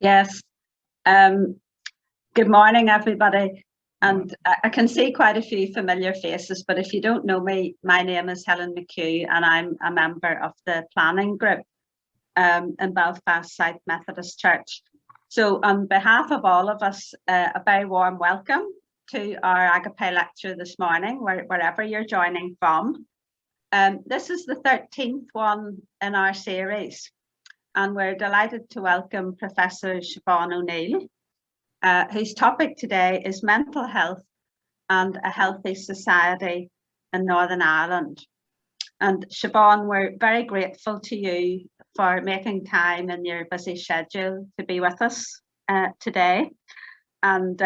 Yes. Good morning, everybody. And I can see quite a few familiar faces, but if you don't know me, my name is Helen McHugh, and I'm a member of the planning group in Belfast South Methodist Church. So on behalf of all of us, a very warm welcome to our Agape lecture this morning, wherever you're joining from. This is the 13th one in our series, and we're delighted to welcome Professor Siobhan O'Neill, whose topic today is mental health and a healthy society in Northern Ireland. And Siobhan, we're very grateful to you for making time in your busy schedule to be with us today. And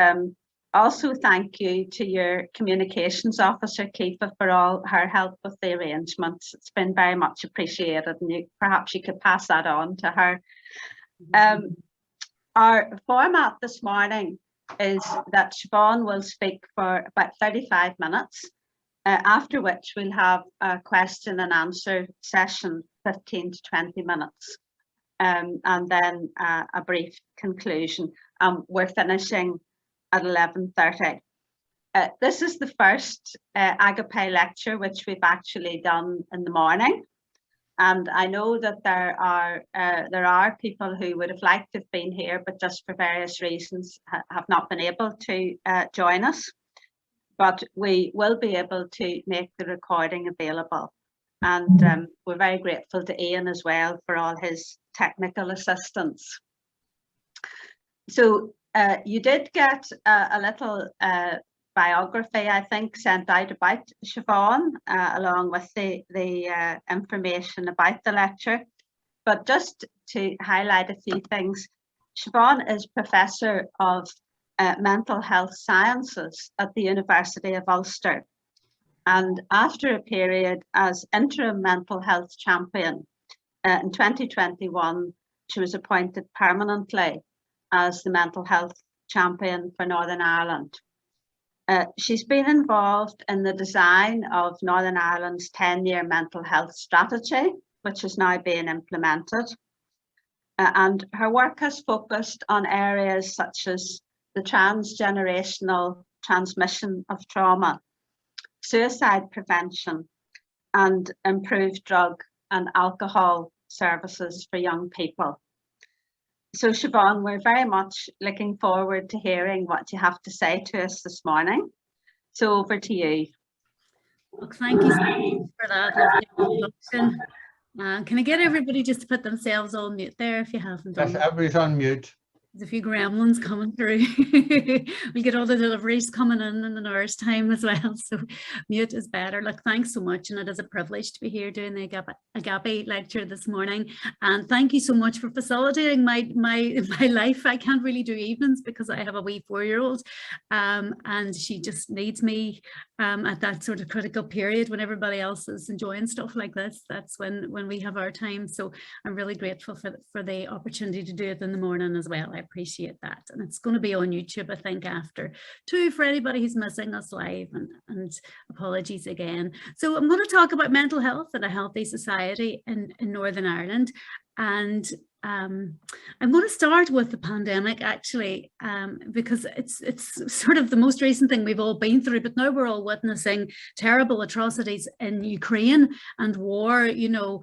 also thank you to your communications officer, Kifa, for all her help with the arrangements. It's been very much appreciated, and perhaps you could pass that on to her. Our format this morning is that Siobhan will speak for about 35 minutes, after which we'll have a question and answer session, 15 to 20 minutes, and then a brief conclusion. We're finishing at 11:30. This is the first Agape lecture which we've actually done in the morning. And I know that there are people who would have liked to have been here, but just for various reasons have not been able to join us. But we will be able to make the recording available. And we're very grateful to Ian as well for all his technical assistance. So you did get a little biography, I think, sent out about Siobhan, along with the information about the lecture. But just to highlight a few things, Siobhan is Professor of Mental Health Sciences at the University of Ulster. And after a period as interim mental health champion, in 2021, she was appointed permanently as the mental health champion for Northern Ireland. She's been involved in the design of Northern Ireland's 10-year mental health strategy, which is now being implemented. And her work has focused on areas such as the transgenerational transmission of trauma, suicide prevention, and improved drug and alcohol services for young people. So Siobhan, we're very much looking forward to hearing what you have to say to us this morning. So over to you. Well, thank you so much for that lovely introduction. Can I get everybody just to put themselves on mute there if you haven't done Yes, everybody's on mute. There's a few gremlins coming through. We'll get all the deliveries coming in an hour's time as well, so mute is better. Look, thanks so much, and it is a privilege to be here doing the Agape lecture this morning. And thank you so much for facilitating my life. I can't really do evenings because I have a wee 4-year-old, and she just needs me at that sort of critical period when everybody else is enjoying stuff like this. That's when we have our time. So I'm really grateful for the opportunity to do it in the morning as well. I appreciate that, and it's going to be on YouTube, I think, after too, for anybody who's missing us live, and apologies again. So I'm going to talk about mental health and a healthy society in Northern Ireland, and I'm going to start with the pandemic, actually, because it's sort of the most recent thing we've all been through, but now we're all witnessing terrible atrocities in Ukraine and war, you know,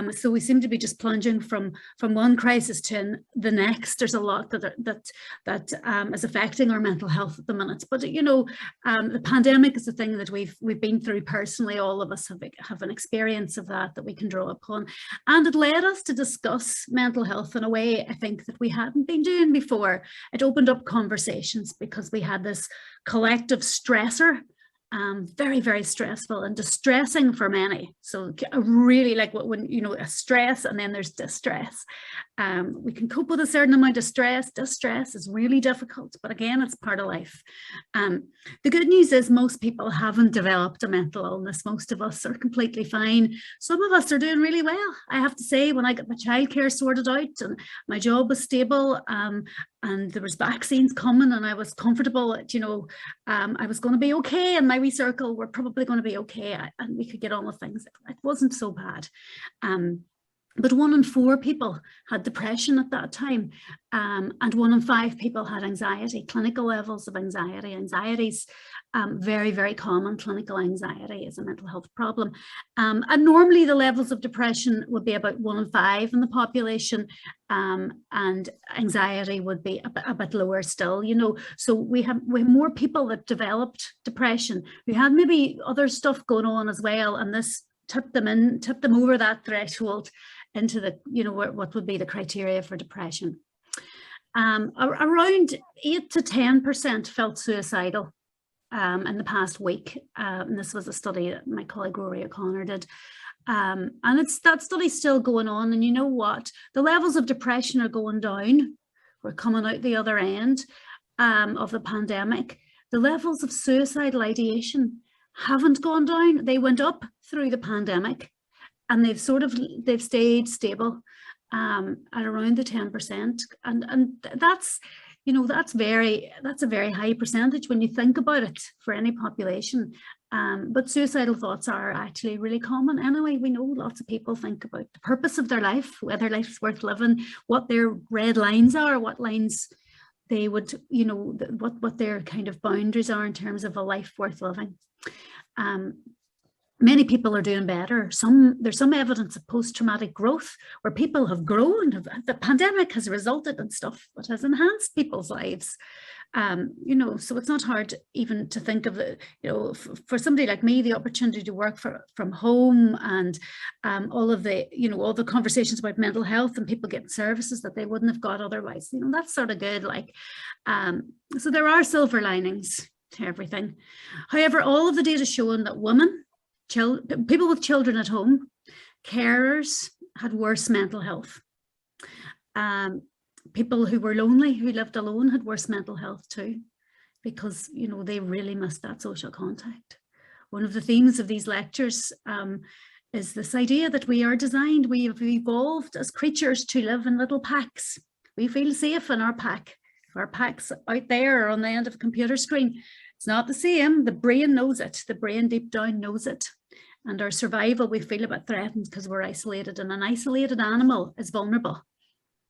so we seem to be just plunging from one crisis to the next. There's a lot that is affecting our mental health at the minute, but you know, the pandemic is a thing that we've been through personally. All of us have an experience of that we can draw upon, and it led us to discuss mental health in a way I think that we hadn't been doing before. It opened up conversations because we had this collective stressor, very, very stressful and distressing for many. So really, like when you know, a stress and then there's distress. We can cope with a certain amount of stress. Distress is really difficult, but again, it's part of life. The good news is most people haven't developed a mental illness. Most of us are completely fine. Some of us are doing really well. I have to say, when I got my childcare sorted out and my job was stable, and there was vaccines coming, and I was comfortable that, you know, I was going to be okay, and my wee circle were probably going to be okay, and we could get on with things. It wasn't so bad. But 1 in 4 people had depression at that time, and 1 in 5 people had anxiety, clinical levels of anxiety. Anxiety is very, very common. Clinical anxiety is a mental health problem. And normally the levels of depression would be about 1 in 5 in the population, and anxiety would be a bit lower still, you know. So we have more people that developed depression who had maybe other stuff going on as well, and this tipped them over that threshold into the, you know, what would be the criteria for depression. Around 8 to 10% felt suicidal in the past week. And this was a study that my colleague Rory O'Connor did. And that study's still going on. And you know what? The levels of depression are going down. We're coming out the other end of the pandemic. The levels of suicidal ideation haven't gone down. They went up through the pandemic, and they've stayed stable at around the 10%. And that's, you know, that's a very high percentage when you think about it for any population. But suicidal thoughts are actually really common. Anyway, we know lots of people think about the purpose of their life, whether life's worth living, what their red lines are, what lines they would, you know, what their kind of boundaries are in terms of a life worth living. Many people are doing better. There's some evidence of post-traumatic growth where people have grown. The pandemic has resulted in stuff that has enhanced people's lives. You know, so it's not hard even to think of the, you know, for somebody like me, the opportunity to work from home, and all of the, you know, all the conversations about mental health and people getting services that they wouldn't have got otherwise. You know, that's sort of good. Like, so there are silver linings to everything. However, all of the data showing that women, people with children at home, carers had worse mental health. People who were lonely, who lived alone, had worse mental health too, because, you know, they really missed that social contact. One of the themes of these lectures is this idea that we are designed, we have evolved as creatures to live in little packs. We feel safe in our pack. If our pack's out there or on the end of a computer screen, it's not the same. The brain knows it. The brain deep down knows it. And our survival, we feel a bit threatened because we're isolated, and an isolated animal is vulnerable.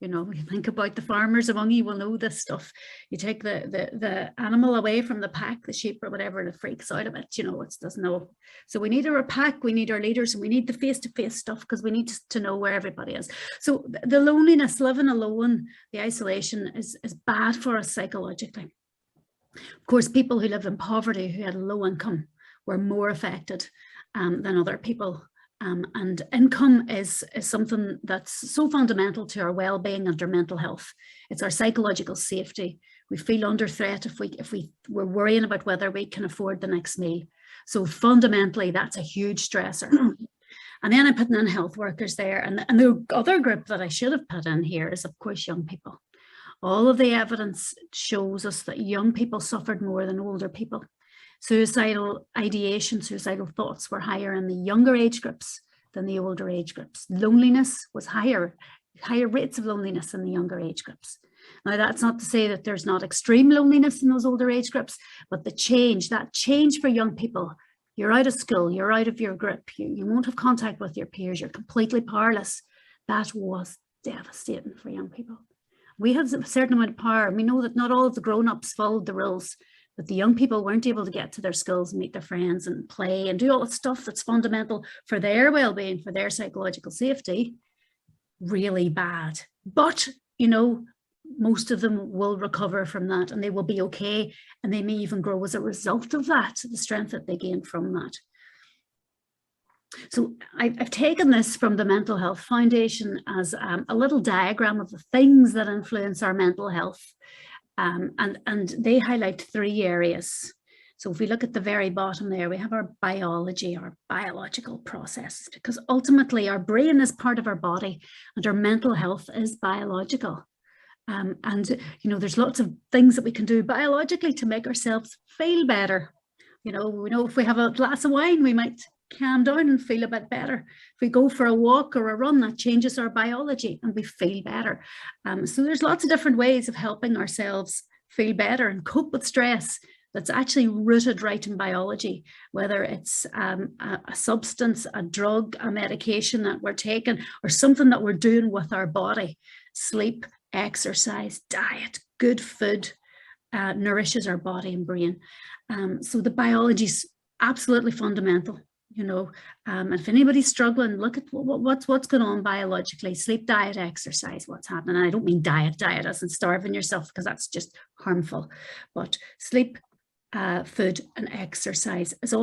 You know, you think about the farmers among you will know this stuff. You take the animal away from the pack, the sheep or whatever, and it freaks out of it. You know, it doesn't know. So we need our pack, we need our leaders, and we need the face-to-face stuff because we need to know where everybody is. So the loneliness, living alone, the isolation is bad for us psychologically. Of course, people who live in poverty, who had low income, were more affected than other people. And income is something that's so fundamental to our well-being and our mental health. It's our psychological safety. We feel under threat if we're worrying about whether we can afford the next meal. So fundamentally, that's a huge stressor. And then I'm putting in health workers there. And the other group that I should have put in here is, of course, young people. All of the evidence shows us that young people suffered more than older people. Suicidal ideation, suicidal thoughts were higher in the younger age groups than the older age groups. Loneliness was higher rates of loneliness in the younger age groups. Now, that's not to say that there's not extreme loneliness in those older age groups, but that change for young people, you're out of school, you're out of your group, you won't have contact with your peers, you're completely powerless. That was devastating for young people. We have a certain amount of power. We know that not all of the grown-ups followed the rules, but the young people weren't able to get to their schools and meet their friends and play and do all the stuff that's fundamental for their well-being, for their psychological safety. Really bad. But, you know, most of them will recover from that, and they will be okay, and they may even grow as a result of that, the strength that they gain from that. So I've taken this from the Mental Health Foundation as a little diagram of the things that influence our mental health. And they highlight 3 areas. So if we look at the very bottom there, we have our biology, our biological processes, because ultimately our brain is part of our body and our mental health is biological. And, you know, there's lots of things that we can do biologically to make ourselves feel better. You know, we know if we have a glass of wine, we might calm down and feel a bit better. If we go for a walk or a run, that changes our biology and we feel better. So there's lots of different ways of helping ourselves feel better and cope with stress that's actually rooted right in biology, whether it's a substance, a drug, a medication that we're taking, or something that we're doing with our body. Sleep, exercise, diet, good food nourishes our body and brain. So the biology is absolutely fundamental. You know, if anybody's struggling, look at what's going on biologically. Sleep, diet, exercise, what's happening. And I don't mean diet as in starving yourself, because that's just harmful. But sleep, food, and exercise, is are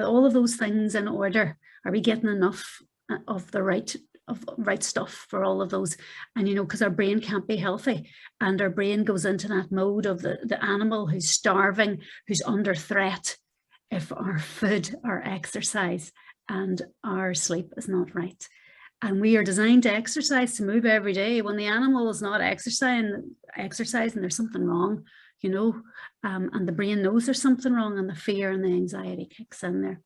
all of those things in order? Are we getting enough of the right stuff for all of those? And you know, because our brain can't be healthy, and our brain goes into that mode of the animal who's starving, who's under threat, if our food, our exercise, and our sleep is not right. And we are designed to exercise, to move every day. When the animal is not exercising, there's something wrong, you know, and the brain knows there's something wrong, and the fear and the anxiety kicks in there.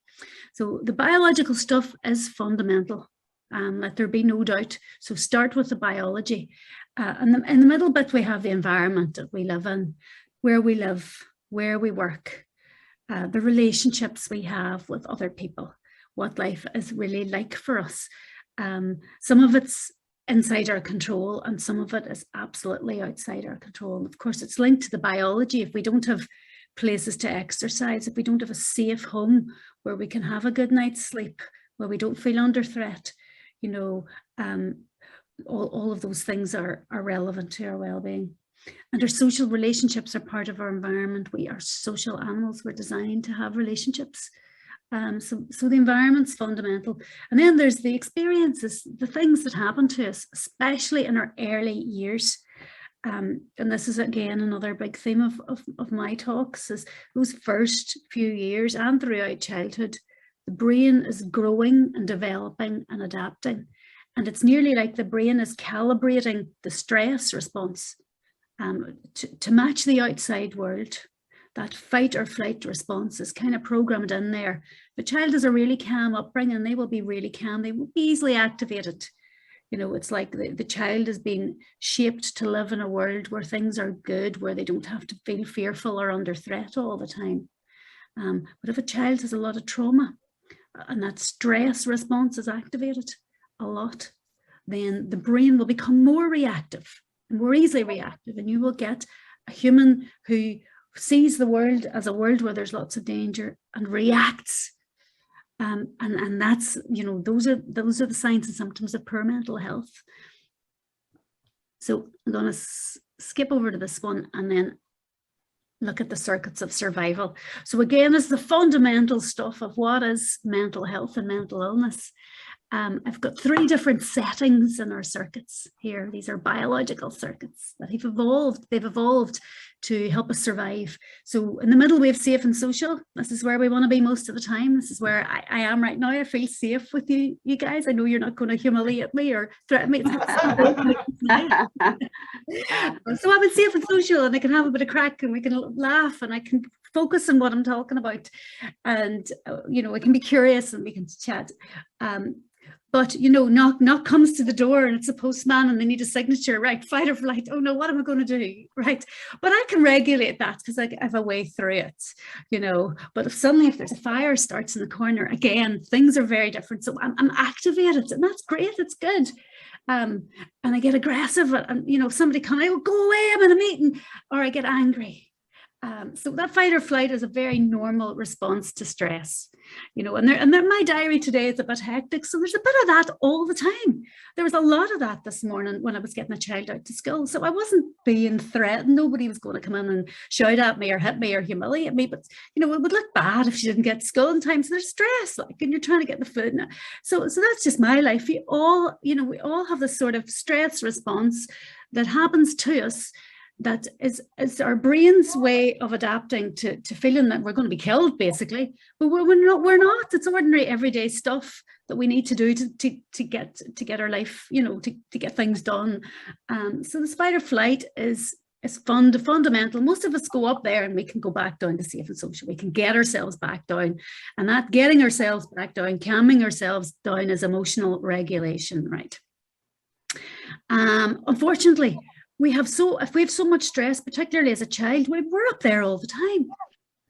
So the biological stuff is fundamental, let there be no doubt. So start with the biology. And in the middle bit, we have the environment that we live in, where we live, where we work, the relationships we have with other people, what life is really like for us. Some of it's inside our control, and some of it is absolutely outside our control. And of course, it's linked to the biology. If we don't have places to exercise, if we don't have a safe home where we can have a good night's sleep, where we don't feel under threat, you know, all of those things are relevant to our well-being. And our social relationships are part of our environment. We are social animals. We're designed to have relationships. So the environment's fundamental. And then there's the experiences, the things that happen to us, especially in our early years. And this is, again, another big theme of my talks, is those first few years and throughout childhood, the brain is growing and developing and adapting. And it's nearly like the brain is calibrating the stress response to match the outside world. That fight or flight response is kind of programmed in there. The child has a really calm upbringing, they will be really calm. They will be easily activated. You know, it's like the child is being shaped to live in a world where things are good, where they don't have to feel fearful or under threat all the time. But if a child has a lot of trauma and that stress response is activated a lot, then the brain will become more reactive, more easily reactive, and you will get a human who sees the world as a world where there's lots of danger and reacts. And that's, you know, those are the signs and symptoms of poor mental health. So I'm going to skip over to this one and then look at the circuits of survival. So again, it's the fundamental stuff of what is mental health and mental illness. I've got 3 different settings in our circuits here. These are biological circuits that have evolved. They've evolved to help us survive. So in the middle, we have safe and social. This is where we want to be most of the time. This is where I am right now. I feel safe with you guys. I know you're not going to humiliate me or threaten me. So I'm in safe and social, and I can have a bit of crack, and we can laugh, and I can focus on what I'm talking about. And, you know, I can be curious and we can chat. But, you know, knock comes to the door, and it's a postman, and they need a signature, right? Fight or flight. Oh no, what am I going to do? Right. But I can regulate that because I have a way through it, you know. But if there's a fire starts in the corner, again, things are very different. So I'm activated, and that's great. It's good. And I get aggressive, and, you know, somebody comes, I go away, I'm in a meeting, or I get angry. So that fight or flight is a very normal response to stress, you know, and my diary today is a bit hectic. So there's a bit of that all the time. There was a lot of that this morning when I was getting a child out to school. So I wasn't being threatened. Nobody was going to come in and shout at me or hit me or humiliate me. But, you know, it would look bad if she didn't get to school in time. So there's stress, like, and you're trying to get the food. Now. So that's just my life. We all have this sort of stress response that happens to us. That is our brain's way of adapting to feeling that we're going to be killed, basically. But we're not. It's ordinary everyday stuff that we need to do to get our life, you know, to get things done. So the fight or flight is fundamental. Most of us go up there and we can go back down to safe and social. We can get ourselves back down, and that getting ourselves back down, calming ourselves down, is emotional regulation, right? Unfortunately, if we have so much stress, particularly as a child, we're up there all the time.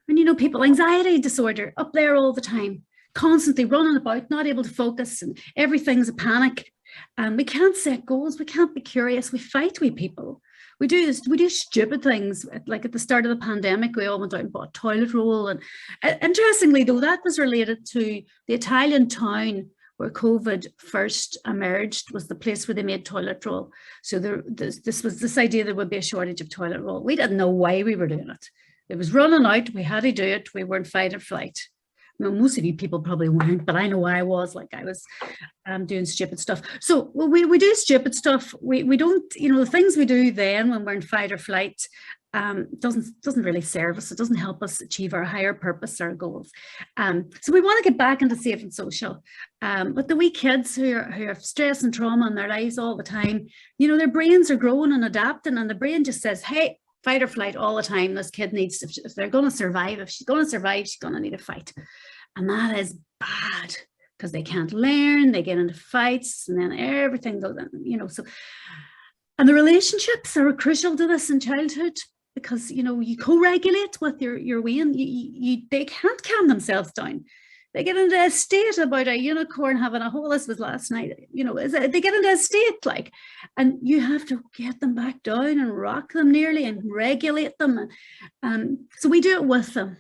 And, you know, people, anxiety disorder up there all the time, constantly running about, not able to focus, and everything's a panic. We can't set goals. We can't be curious. We fight with people. We do stupid things. Like at the start of the pandemic, we all went out and bought toilet roll. And interestingly, though, that was related to the Italian town where COVID first emerged, was the place where they made toilet roll. So this was this idea there would be a shortage of toilet roll. We didn't know why we were doing it. It was running out. We had to do it. We weren't fight or flight. No, most of you people probably weren't, but I know I was. Like, I was doing stupid stuff. So we do stupid stuff. We don't, you know, the things we do then when we're in fight or flight doesn't really serve us. It doesn't help us achieve our higher purpose, our goals. So we want to get back into safe and social. But the wee kids who have stress and trauma in their lives all the time, you know, their brains are growing and adapting, and the brain just says, hey, fight or flight all the time. This kid needs, if they're going to survive, if she's going to survive, she's going to need a fight. And that is bad, because they can't learn, they get into fights, and then everything goes, you know. So, and the relationships are crucial to this in childhood, because, you know, you co-regulate with your wean. They can't calm themselves down. They get into a state about a unicorn having a hole. This was last night, you know, they get into a state like, and you have to get them back down and rock them nearly and regulate them. So we do it with them.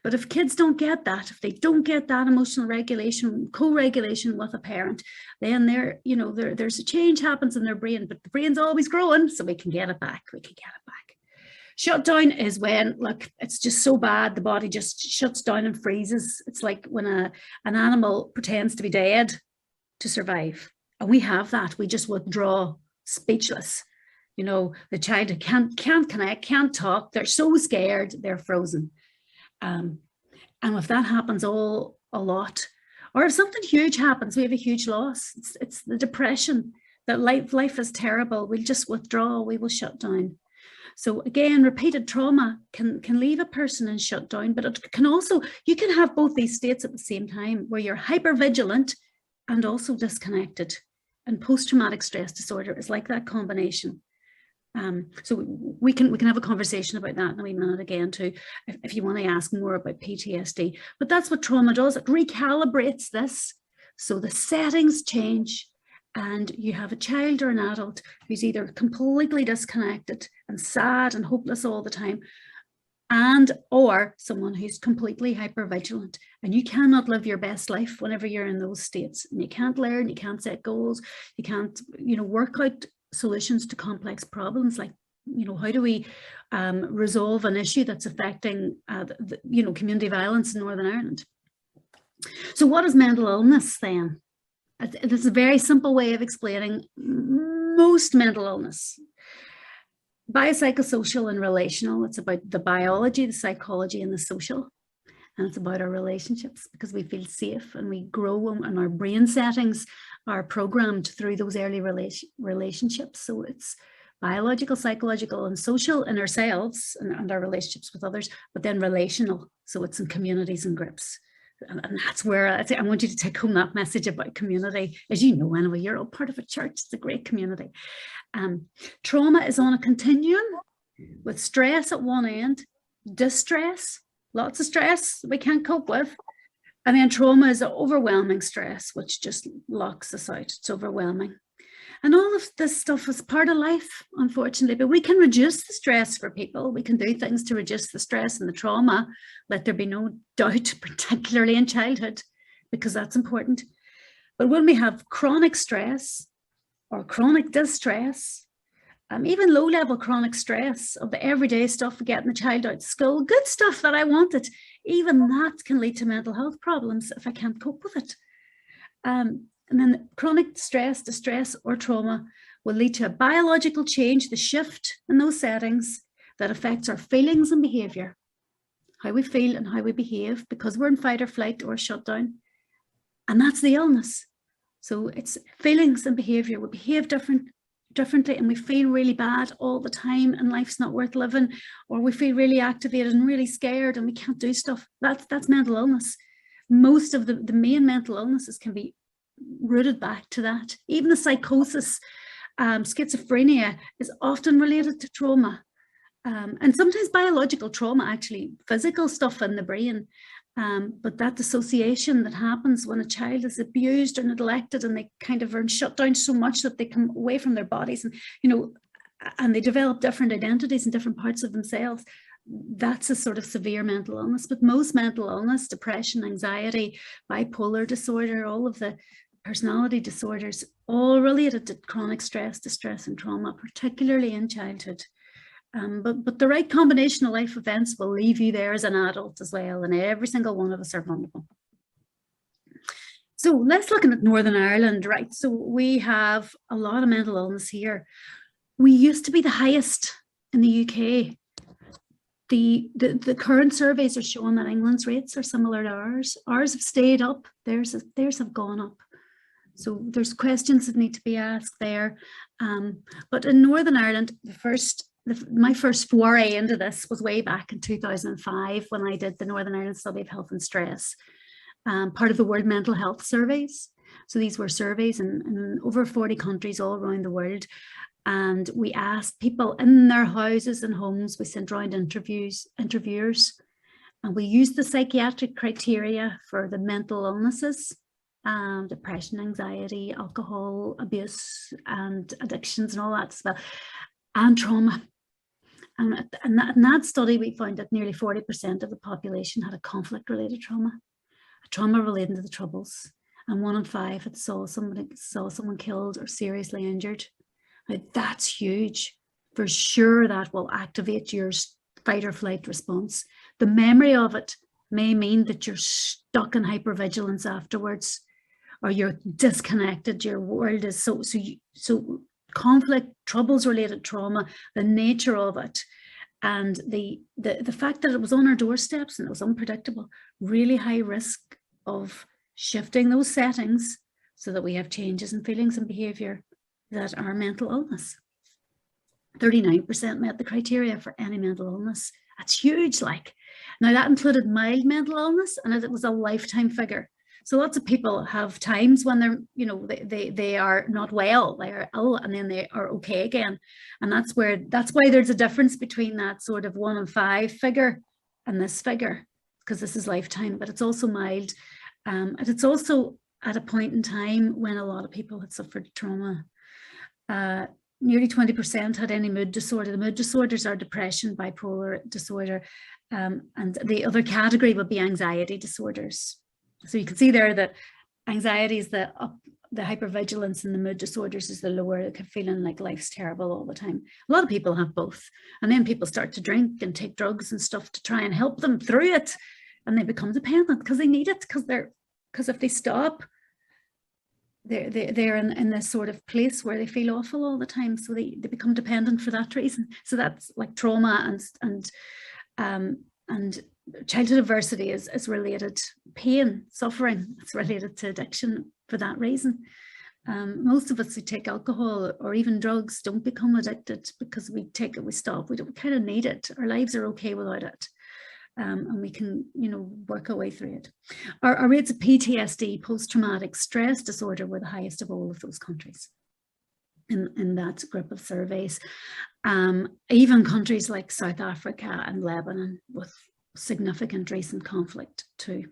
But if kids don't get that, if they don't get that emotional regulation, co-regulation with a parent, then there's a change happens in their brain, but the brain's always growing, so we can get it back. We can get it back. Shutdown is when, look, it's just so bad, the body just shuts down and freezes. It's like when an animal pretends to be dead to survive. And we have that. We just withdraw, speechless. You know, the child can't connect, can't talk. They're so scared, they're frozen. And if that happens a lot, or if something huge happens, we have a huge loss. It's the depression, that life is terrible. We'll just withdraw, we will shut down. So again, repeated trauma can leave a person in shutdown, but it can also, you can have both these states at the same time, where you're hypervigilant and also disconnected. And post-traumatic stress disorder is like that combination. So we can have a conversation about that in a wee minute again too, if you want to ask more about PTSD. But that's what trauma does. It recalibrates this. So the settings change, and you have a child or an adult who's either completely disconnected and sad and hopeless all the time, or someone who's completely hypervigilant. And you cannot live your best life whenever you're in those states. And you can't learn, you can't set goals, you can't, work out solutions to complex problems, like, how do we resolve an issue that's affecting, community violence in Northern Ireland? So what is mental illness then? It's a very simple way of explaining most mental illness. Biopsychosocial and relational. It's about the biology, the psychology, and the social. And it's about our relationships, because we feel safe and we grow, and our brain settings are programmed through those early relationships. So it's biological, psychological, and social in ourselves and our relationships with others, but then relational. So it's in communities and groups. And that's where I want you to take home that message about community. As you know, anyway, you're all part of a church. It's a great community. Trauma is on a continuum, with stress at one end, distress, lots of stress we can't cope with. And then trauma is overwhelming stress, which just locks us out. It's overwhelming. And all of this stuff is part of life, unfortunately, but we can reduce the stress for people. We can do things to reduce the stress and the trauma. Let there be no doubt, particularly in childhood, because that's important. But when we have chronic stress or chronic distress, even low-level chronic stress of the everyday stuff of getting the child out of school, good stuff that I wanted, even that can lead to mental health problems if I can't cope with it. And then chronic stress, distress, or trauma will lead to a biological change, the shift in those settings that affects our feelings and behaviour, how we feel and how we behave, because we're in fight or flight or shutdown. And that's the illness. So it's feelings and behaviour. We behave differently, and we feel really bad all the time, and life's not worth living, or we feel really activated and really scared and we can't do stuff. That's mental illness. Most of the main mental illnesses can be rooted back to that. Even the psychosis, schizophrenia is often related to trauma. And sometimes biological trauma, actually physical stuff in the brain. But that dissociation that happens when a child is abused or neglected, and they kind of are shut down so much that they come away from their bodies, and and they develop different identities in different parts of themselves. That's a sort of severe mental illness. But most mental illness, depression, anxiety, bipolar disorder, all of the personality disorders, all related to chronic stress, distress, and trauma, particularly in childhood. But the right combination of life events will leave you there as an adult as well, and every single one of us are vulnerable. So let's look at Northern Ireland, right? So we have a lot of mental illness here. We used to be the highest in the UK. The current surveys are showing that England's rates are similar to ours. Ours have stayed up, theirs have gone up. So there's questions that need to be asked there. But in Northern Ireland, my first foray into this was way back in 2005 when I did the Northern Ireland Study of Health and Stress, part of the World Mental Health Surveys. So these were surveys in over 40 countries all around the world. And we asked people in their houses and homes, we sent around interviewers, and we used the psychiatric criteria for the mental illnesses, depression, anxiety, alcohol abuse, and addictions and all that as well, and trauma. And in that study, we found that nearly 40% of the population had a conflict-related trauma, a trauma relating to the Troubles, and 1 in 5 had saw someone killed or seriously injured. Now, that's huge. For sure, that will activate your fight or flight response. The memory of it may mean that you're stuck in hypervigilance afterwards, or you're disconnected. Your world is so conflict, Troubles-related trauma, the nature of it, and the fact that it was on our doorsteps and it was unpredictable, really high risk of shifting those settings so that we have changes in feelings and behavior that are mental illness. 39% met the criteria for any mental illness. That's huge. Like, now that included mild mental illness, and it was a lifetime figure. So lots of people have times when they're, they are not well, they are ill, and then they are okay again. And that's why there's a difference between that sort of 1 in 5 figure and this figure, because this is lifetime, but it's also mild. And it's also at a point in time when a lot of people had suffered trauma. Nearly 20% had any mood disorder. The mood disorders are depression, bipolar disorder, and the other category would be anxiety disorders. So you can see there that anxiety is the hypervigilance, and the mood disorders is the lower, feeling like life's terrible all the time. A lot of people have both. And then people start to drink and take drugs and stuff to try and help them through it. And they become dependent because they need it, because if they stop, they're in this sort of place where they feel awful all the time. So they become dependent for that reason. So that's like trauma and childhood adversity is related, pain, suffering, it's related to addiction for that reason. Most of us who take alcohol or even drugs don't become addicted because we take it, we stop, we kind of need it. Our lives are okay without it. And we can, work our way through it. Our rates of PTSD, post-traumatic stress disorder, were the highest of all of those countries in that group of surveys. Even countries like South Africa and Lebanon with significant recent conflict too.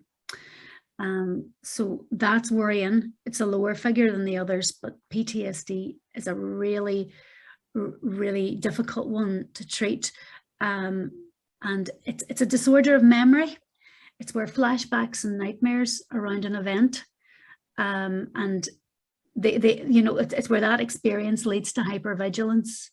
So that's worrying. It's a lower figure than the others, but PTSD is a really, really difficult one to treat. And it's a disorder of memory. It's where flashbacks and nightmares around an event, and it's where that experience leads to hypervigilance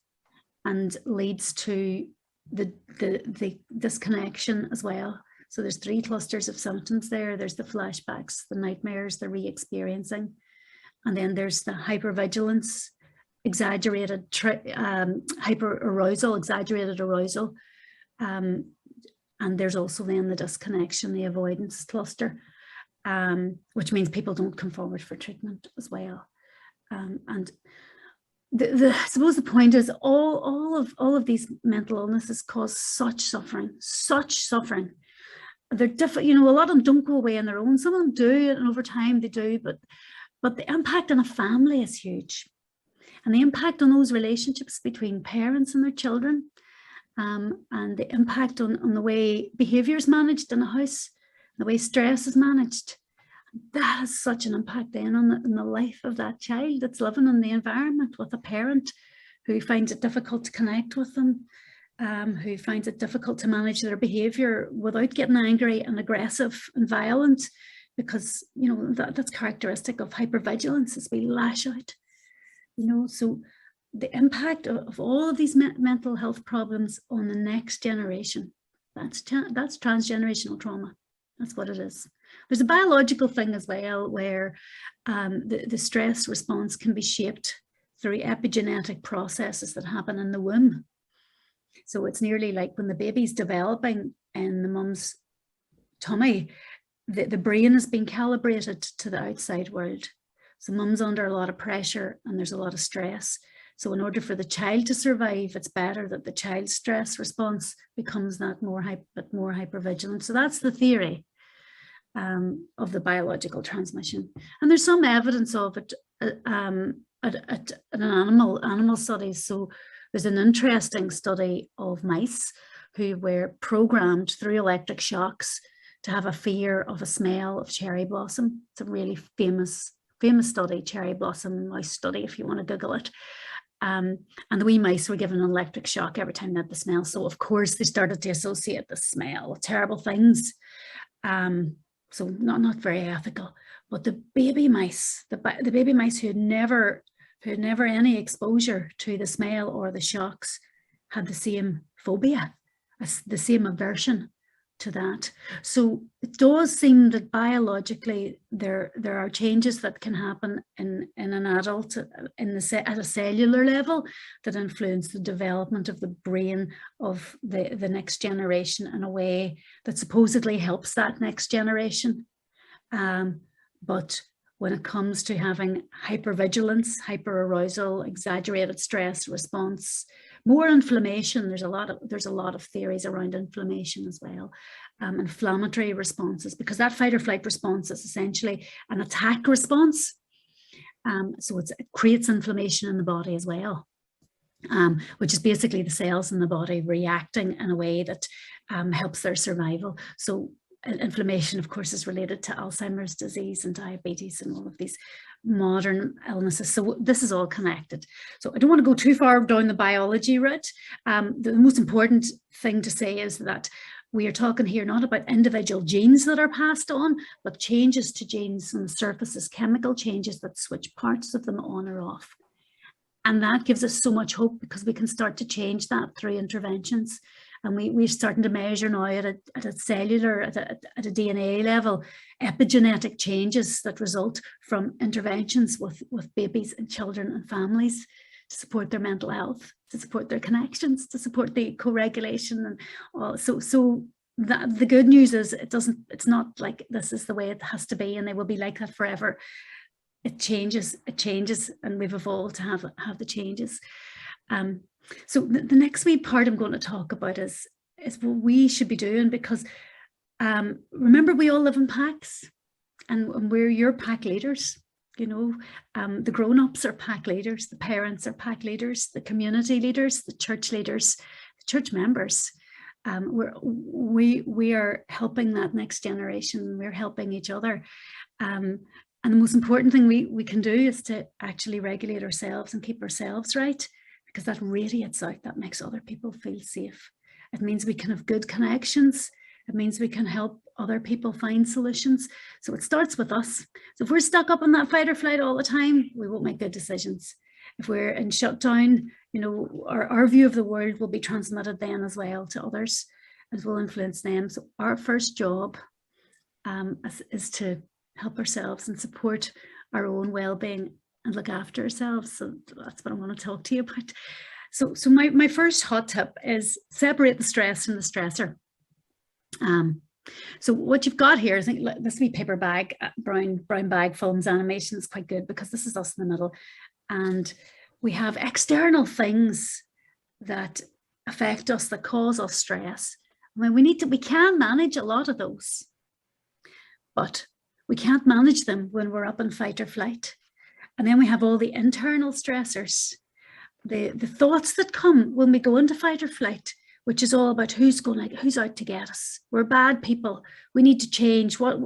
and leads to the disconnection as well. So there's 3 clusters of symptoms there. There's the flashbacks, the nightmares, the re-experiencing, and then there's the hypervigilance, exaggerated hyperarousal, exaggerated arousal. And there's also then the disconnection, the avoidance cluster, which means people don't come forward for treatment as well. And I suppose the point is all of these mental illnesses cause such suffering. They're different, a lot of them don't go away on their own. Some of them do, and over time they do, but the impact on a family is huge. And the impact on those relationships between parents and their children, and the impact on the way behaviour is managed in a house, the way stress is managed. That has such an impact then on the life of that child that's living in the environment with a parent who finds it difficult to connect with them, who finds it difficult to manage their behaviour without getting angry and aggressive and violent, because, you know, that's characteristic of hypervigilance, is we lash out, you know. So the impact of all of these mental health problems on the next generation, that's transgenerational trauma. That's what it is. There's a biological thing as well, where the stress response can be shaped through epigenetic processes that happen in the womb. So it's nearly like when the baby's developing in the mum's tummy, the brain is being calibrated to the outside world. So mum's under a lot of pressure and there's a lot of stress. So in order for the child to survive, it's better that the child's stress response becomes that more hypervigilant. So that's the theory of the biological transmission. And there's some evidence of it at animal studies. So there's an interesting study of mice who were programmed through electric shocks to have a fear of a smell of cherry blossom. It's a really famous study, cherry blossom mouse study, if you want to Google it. And the wee mice were given an electric shock every time they had the smell. So of course they started to associate the smell with terrible things. So not very ethical. But the baby mice, the baby mice who had never any exposure to the smell or the shocks, had the same phobia, the same aversion to that. So it does seem that biologically there are changes that can happen in an adult at a cellular level that influence the development of the brain of the next generation in a way that supposedly helps that next generation. But when it comes to having hypervigilance, hyperarousal, exaggerated stress response, more inflammation, there's a lot of theories around inflammation as well, inflammatory responses, because that fight or flight response is essentially an attack response. So it creates inflammation in the body as well, which is basically the cells in the body reacting in a way that helps their survival. So inflammation, of course, is related to Alzheimer's disease and diabetes and all of these modern illnesses. So this is all connected. So I don't want to go too far down the biology route. The most important thing to say is that we are talking here not about individual genes that are passed on, but changes to genes on the surfaces, chemical changes that switch parts of them on or off. And that gives us so much hope, because we can start to change that through interventions. And we're starting to measure now at a cellular, at a DNA level, epigenetic changes that result from interventions with babies and children and families to support their mental health, to support their connections, to support the co-regulation and all. So that the good news is it's not like this is the way it has to be and they will be like that forever. It changes, and we've evolved to have the changes. So the next wee part I'm going to talk about is what we should be doing, because remember, we all live in packs, and we're your pack leaders. You know, the grown-ups are pack leaders, the parents are pack leaders, the community leaders, the church leaders, the church members. We are helping that next generation. We're helping each other. And the most important thing we can do is to actually regulate ourselves and keep ourselves right, because that radiates out, that makes other people feel safe. It means we can have good connections. It means we can help other people find solutions. So it starts with us. So if we're stuck up on that fight or flight all the time, we won't make good decisions. If we're in shutdown, you know, our view of the world will be transmitted then as well to others, and will influence them. So our first job is to help ourselves and support our own well-being and look after ourselves. So that's what I want to talk to you about. So my first hot tip is separate the stress from the stressor. So what you've got here, I think this wee paper bag, brown bag films animation is quite good, because this is us in the middle, and we have external things that affect us, that cause us stress. I mean, we can manage a lot of those, but we can't manage them when we're up in fight or flight. And then we have all the internal stressors, the thoughts that come when we go into fight or flight, which is all about who's out to get us. We're bad people. We need to change. All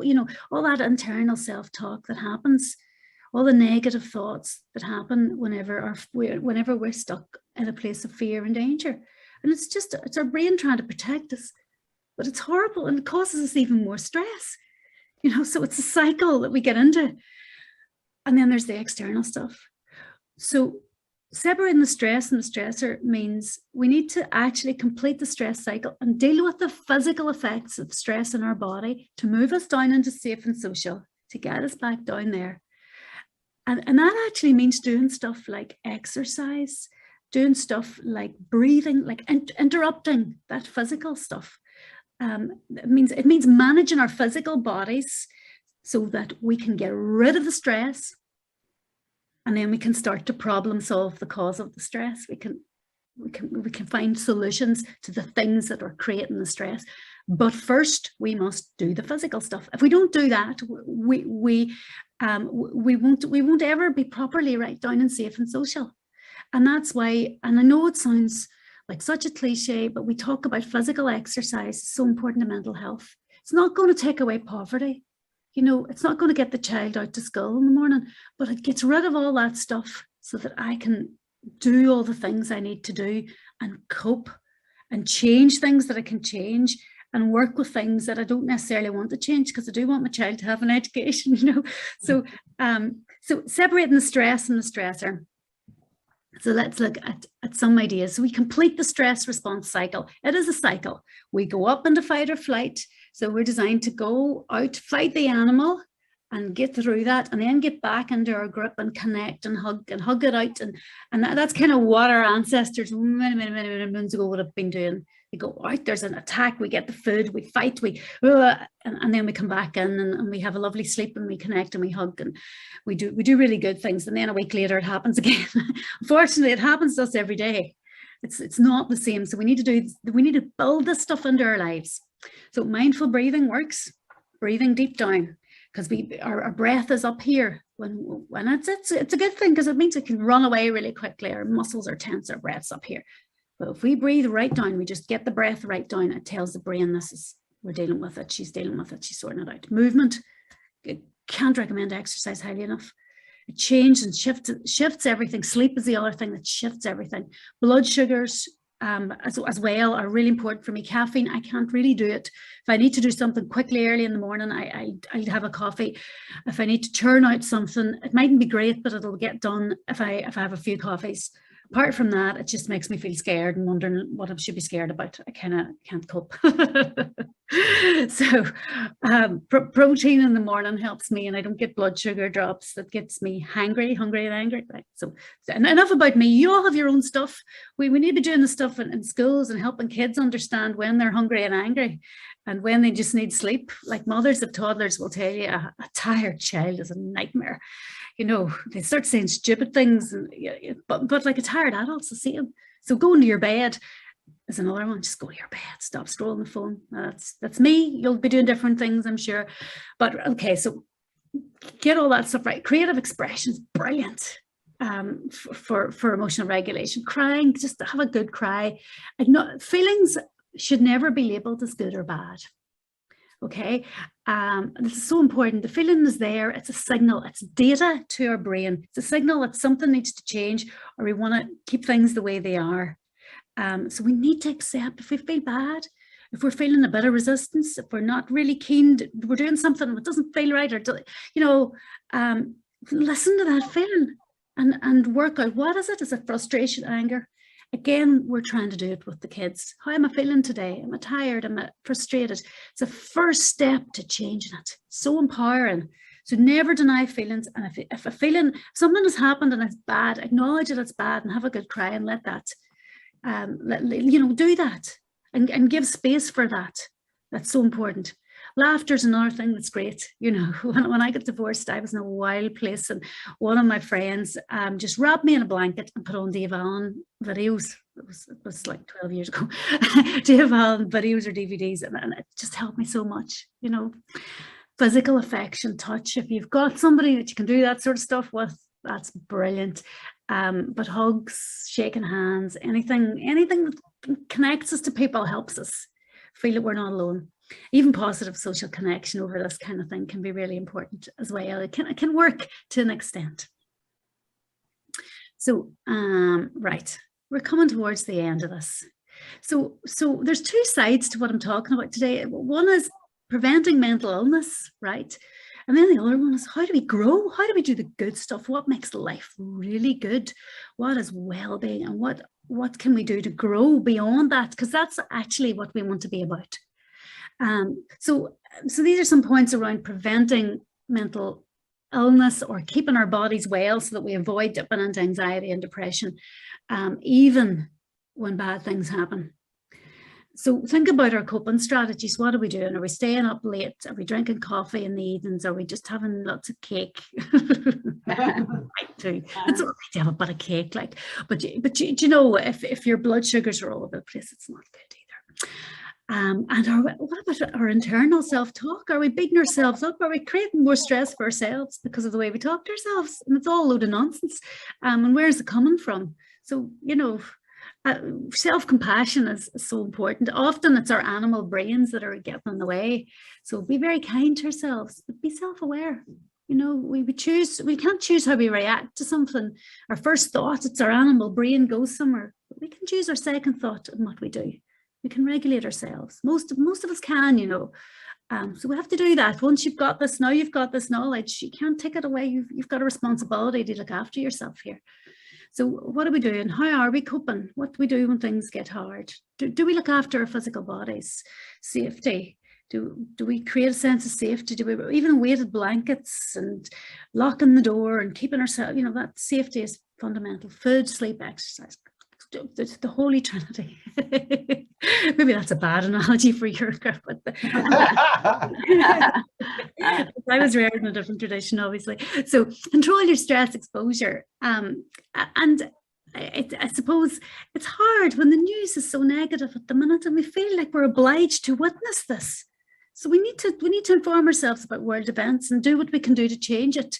that internal self-talk that happens, all the negative thoughts that happen whenever we're stuck in a place of fear and danger. And it's our brain trying to protect us, but it's horrible and it causes us even more stress. So it's a cycle that we get into. And then there's the external stuff. So separating the stress and the stressor means we need to actually complete the stress cycle and deal with the physical effects of stress in our body to move us down into safe and social, to get us back down there. And that actually means doing stuff like exercise, doing stuff like breathing, like interrupting that physical stuff. It means managing our physical bodies so that we can get rid of the stress, and then we can start to problem solve the cause of the stress. We can find solutions to the things that are creating the stress. But first, we must do the physical stuff. If we don't do that, we won't ever be properly right down and safe and social. And that's why, and I know it sounds like such a cliche, but we talk about physical exercise is so important to mental health. It's not going to take away poverty. It's not going to get the child out to school in the morning, but it gets rid of all that stuff so that I can do all the things I need to do and cope and change things that I can change and work with things that I don't necessarily want to change, because I do want my child to have an education, So separating the stress and the stressor. So let's look at some ideas. So we complete the stress response cycle. It is a cycle. We go up into fight or flight. So we're designed to go out, fight the animal and get through that, and then get back into our grip and connect and hug it out. And that's kind of what our ancestors many moons ago would have been doing. We go out, there's an attack, we get the food, we fight, and then we come back in and we have a lovely sleep and we connect and we hug and we do really good things. And then a week later it happens again. Unfortunately, it happens to us every day. It's not the same. So we need to build this stuff into our lives. So mindful breathing works, breathing deep down, because our breath is up here. When it's a good thing, because it means it can run away really quickly. Our muscles are tense, our breath's up here. But if we breathe right down, we just get the breath right down, it tells the brain we're dealing with it, she's dealing with it, she's sorting it out. Movement, can't recommend exercise highly enough. It changes and shifts everything. Sleep is the other thing that shifts everything. Blood sugars as well are really important for me. Caffeine, I can't really do it. If I need to do something quickly early in the morning, I'd have a coffee. If I need to churn out something, it mightn't be great, but it'll get done if I have a few coffees. Apart from that, it just makes me feel scared and wondering what I should be scared about. I kind of can't cope. So protein in the morning helps me, and I don't get blood sugar drops that gets me hungry and angry. Right? So enough about me. You all have your own stuff. We need to be doing the stuff in schools and helping kids understand when they're hungry and angry and when they just need sleep. Like mothers of toddlers will tell you, a tired child is a nightmare. They start saying stupid things, but like a tired adult's the same. So going to your bed is another one. Just go to your bed, stop scrolling the phone. That's me. You'll be doing different things, I'm sure. But okay, so get all that stuff right. Creative expression is brilliant for emotional regulation. Crying, just have a good cry. Feelings should never be labeled as good or bad. Okay, this is so important. The feeling is there. It's a signal. It's data to our brain. It's a signal that something needs to change, or we want to keep things the way they are. So we need to accept if we feel bad, if we're feeling a bit of resistance, if we're not really keen, we're doing something that doesn't feel right, or listen to that feeling and work out what is it. Is it frustration, anger? Again, we're trying to do it with the kids. How am I feeling today? Am I tired? Am I frustrated? It's a first step to changing it. So empowering. So never deny feelings. And if a feeling, something has happened and it's bad, acknowledge that it's bad and have a good cry and let that, do that and give space for that. That's so important. Laughter is another thing that's great. When I got divorced, I was in a wild place, and one of my friends just wrapped me in a blanket and put on Dave Allen videos. It was like 12 years ago. Dave Allen videos or DVDs, and it just helped me so much. Physical affection, touch. If you've got somebody that you can do that sort of stuff with, that's brilliant. But hugs, shaking hands, anything connects us to people, helps us feel that we're not alone. Even positive social connection over this kind of thing can be really important as well. It can work to an extent. So, right, we're coming towards the end of this. So there's two sides to what I'm talking about today. One is preventing mental illness, right? And then the other one is, how do we grow? How do we do the good stuff? What makes life really good? What is well-being? And what can we do to grow beyond that? Because that's actually what we want to be about. So these are some points around preventing mental illness or keeping our bodies well so that we avoid dipping into anxiety and depression, even when bad things happen. So think about our coping strategies. What are we doing? Are we staying up late? Are we drinking coffee in the evenings? Are we just having lots of cake? Too. It's all right to have a bit of cake, like, but you know, if your blood sugars are all over the place, it's not good either. And what about our internal self-talk? Are we beating ourselves up? Are we creating more stress for ourselves because of the way we talk to ourselves? And it's all a load of nonsense. And where is it coming from? So, you know, self-compassion is so important. Often it's our animal brains that are getting in the way. So be very kind to ourselves, but be self-aware. You know, we can't choose how we react to something. Our first thought, it's our animal brain goes somewhere. But we can choose our second thought in what we do. We can regulate ourselves. Most of us can, you know. So we have to do that. Once you've got this, now you've got this knowledge, you can't take it away. You've got a responsibility to look after yourself here. So what are we doing? How are we coping? What do we do when things get hard? Do we look after our physical bodies? Safety. Do we create a sense of safety? Do we even weighted blankets and locking the door and keeping ourselves, you know, that safety is fundamental. Food, sleep, exercise. The Holy Trinity. Maybe that's a bad analogy for your group, but I was raised in a different tradition, obviously. So control your stress exposure. And I suppose it's hard when the news is so negative at the minute, and we feel like we're obliged to witness this. So we need to inform ourselves about world events and do what we can do to change it.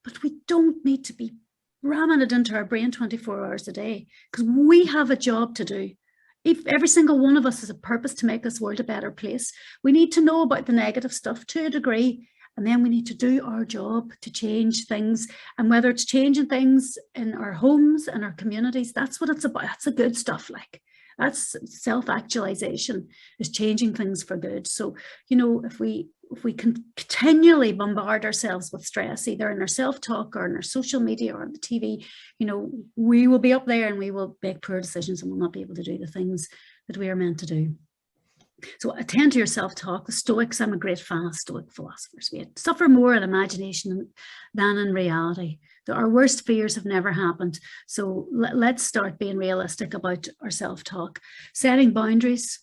But we don't need to be ramming it into our brain 24 hours a day, because we have a job to do. If every single one of us has a purpose to make this world a better place, we need to know about the negative stuff to a degree, and then we need to do our job to change things. And whether it's changing things in our homes and our communities, that's what it's about. That's the good stuff. Like, that's self-actualization, is changing things for good. So, you know, if we can continually bombard ourselves with stress, either in our self-talk or in our social media or on the TV, you know, we will be up there and we will make poor decisions and will not be able to do the things that we are meant to do. So attend to your self-talk. The Stoics, I'm a great fan of Stoic philosophers. We suffer more in imagination than in reality. Our worst fears have never happened. So let's start being realistic about our self-talk. Setting boundaries,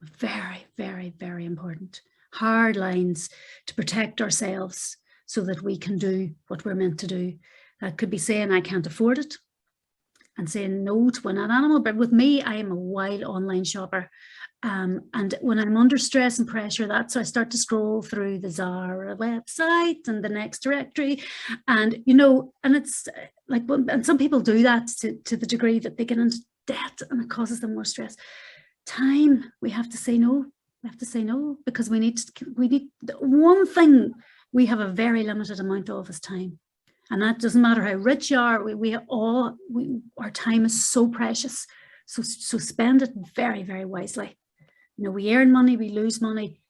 very, very, very important. Hard lines to protect ourselves so that we can do what we're meant to do. That could be saying, I can't afford it, and saying no to an animal. But with me, I am a wild online shopper. And when I'm under stress and pressure, that's so I start to scroll through the Zara website and the Next Directory. And, you know, and it's like, and some people do that to the degree that they get into debt and it causes them more stress. Time, we have to say no. We have to say no, because we need one thing we have a very limited amount of is time. And that doesn't matter how rich you are, our time is so precious. So spend it very, very wisely. You know, we earn money, we lose money.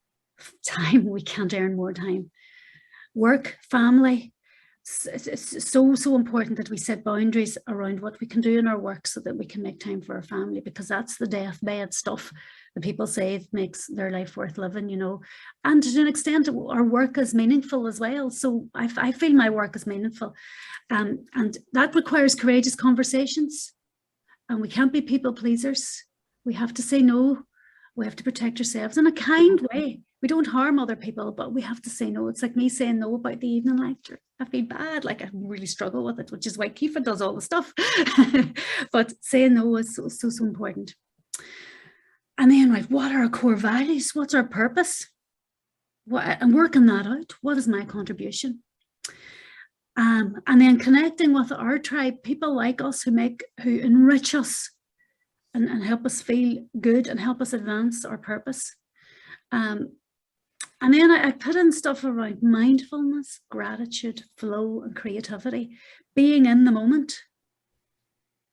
Time, we can't earn more time. Work, family, it's so important that we set boundaries around what we can do in our work so that we can make time for our family, because that's the deathbed stuff that people say it makes their life worth living, you know. And to an extent, our work is meaningful as well. So I feel my work is meaningful. And that requires courageous conversations. And we can't be people pleasers. We have to say no. We have to protect ourselves in a kind way. We don't harm other people, but we have to say no. It's like me saying no about the evening lecture. I feel bad, like I really struggle with it, which is why Kiefer does all the stuff. But saying no is so important. And then, right, what are our core values? What's our purpose? And working that out. What is my contribution? And then connecting with our tribe, people like us who enrich us. and help us feel good and help us advance our purpose. And then I put in stuff around mindfulness, gratitude, flow, and creativity, being in the moment,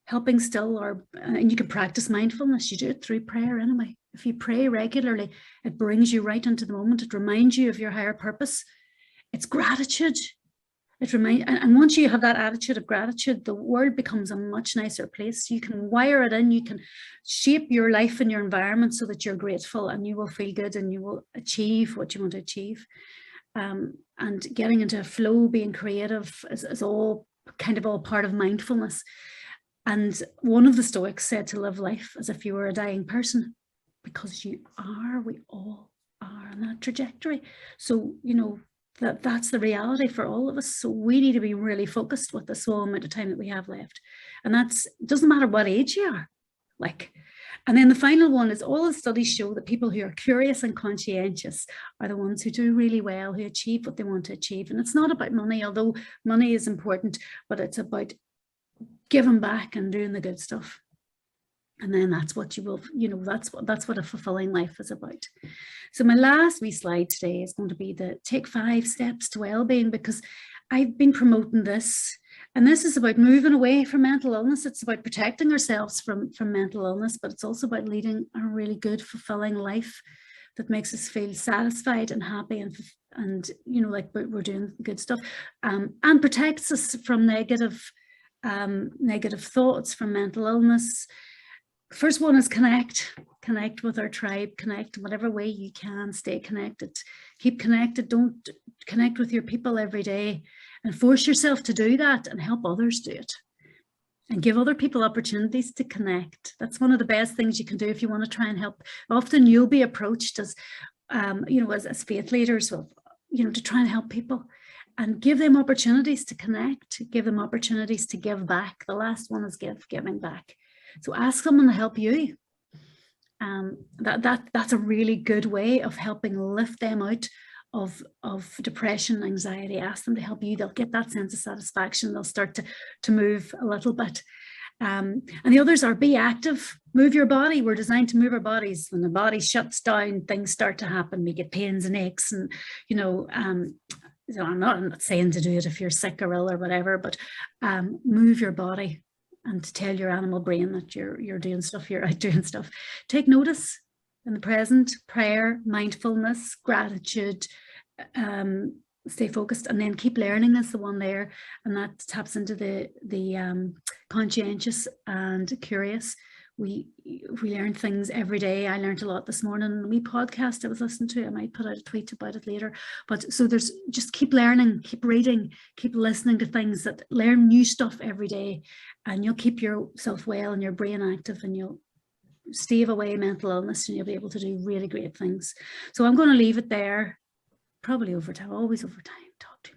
helping still, and you can practice mindfulness. You do it through prayer anyway. If you pray regularly, it brings you right into the moment. It reminds you of your higher purpose. It's gratitude. And once you have that attitude of gratitude, the world becomes a much nicer place. You can wire it in, you can shape your life and your environment so that you're grateful, and you will feel good and you will achieve what you want to achieve. And getting into a flow, being creative is all part of mindfulness. And one of the Stoics said to live life as if you were a dying person, because we all are on that trajectory. So, that's the reality for all of us. So we need to be really focused with the small amount of time that we have left. And it doesn't matter what age you are. And then the final one is, all the studies show that people who are curious and conscientious are the ones who do really well, who achieve what they want to achieve. And it's not about money, although money is important, but it's about giving back and doing the good stuff. And then that's what you will, that's what a fulfilling life is about. So my last wee slide today is going to be the take 5 steps to well-being, because I've been promoting this, and this is about moving away from mental illness. It's about protecting ourselves from mental illness, but it's also about leading a really good, fulfilling life that makes us feel satisfied and happy and like we're doing good stuff, and protects us from negative thoughts, from mental illness. First one is connect with our tribe, connect in whatever way you can, stay connected, keep connected. Don't connect with your people every day, and force yourself to do that and help others do it, and give other people opportunities to connect. That's one of the best things you can do if you want to try and help. Often you'll be approached as as faith leaders, to try and help people, and give them opportunities to connect, give them opportunities to give back. The last one is giving back. So ask someone to help you. That's a really good way of helping lift them out of depression, anxiety. Ask them to help you. They'll get that sense of satisfaction. They'll start to move a little bit. And the others are, be active, move your body. We're designed to move our bodies. When the body shuts down, things start to happen. We get pains and aches, and so I'm not saying to do it if you're sick or ill or whatever, but move your body and to tell your animal brain that you're doing stuff, you're out doing stuff. Take notice in the present, prayer, mindfulness, gratitude, stay focused, and then keep learning is the one there, and that taps into the conscientious and curious. We learn things every day. I learned a lot this morning. We podcast I was listening to. I might put out a tweet about it later. But so there's just keep learning, keep reading, keep listening to things, that learn new stuff every day, and you'll keep yourself well and your brain active, and you'll stave away mental illness, and you'll be able to do really great things. So I'm going to leave it there. Probably over time, always over time. Talk too